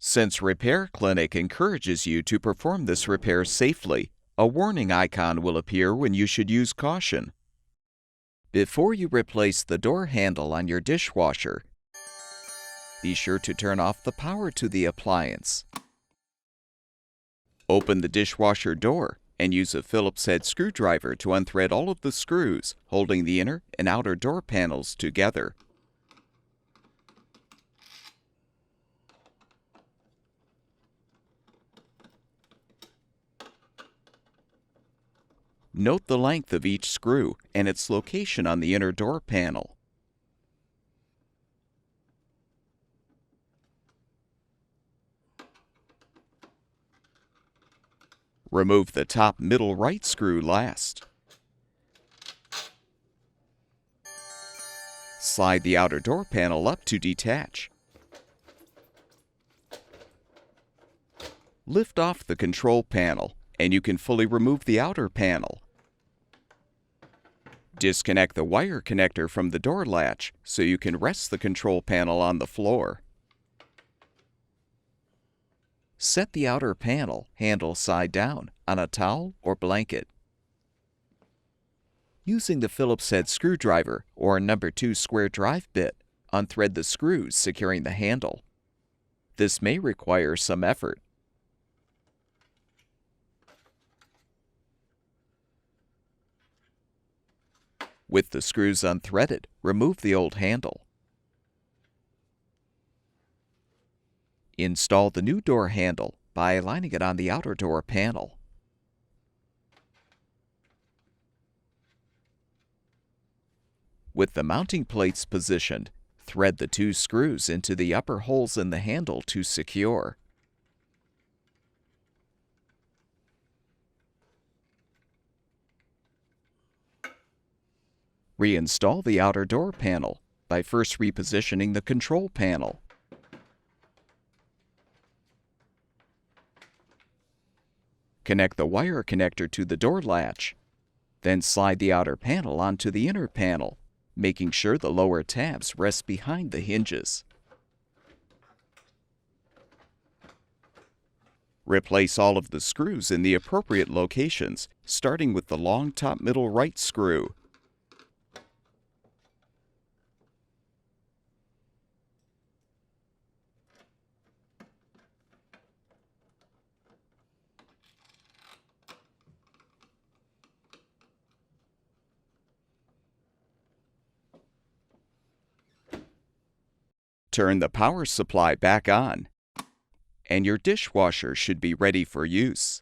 Since Repair Clinic encourages you to perform this repair safely, a warning icon will appear when you should use caution. Before you replace the door handle on your dishwasher, be sure to turn off the power to the appliance. Open the dishwasher door and use a Phillips head screwdriver to unthread all of the screws holding the inner and outer door panels together. Note the length of each screw and its location on the inner door panel. Remove the top middle right screw last. Slide the outer door panel up to detach. Lift off the control panel, and you can fully remove the outer panel. Disconnect the wire connector from the door latch so you can rest the control panel on the floor. Set the outer panel handle side down on a towel or blanket. Using the Phillips head screwdriver or a No. 2 square drive bit, unthread the screws securing the handle. This may require some effort. With the screws unthreaded, remove the old handle. Install the new door handle by aligning it on the outer door panel. With the mounting plates positioned, thread the 2 screws into the upper holes in the handle to secure. Reinstall the outer door panel by first repositioning the control panel. Connect the wire connector to the door latch. Then slide the outer panel onto the inner panel, making sure the lower tabs rest behind the hinges. Replace all of the screws in the appropriate locations, starting with the long top middle right screw. Turn the power supply back on, and your dishwasher should be ready for use.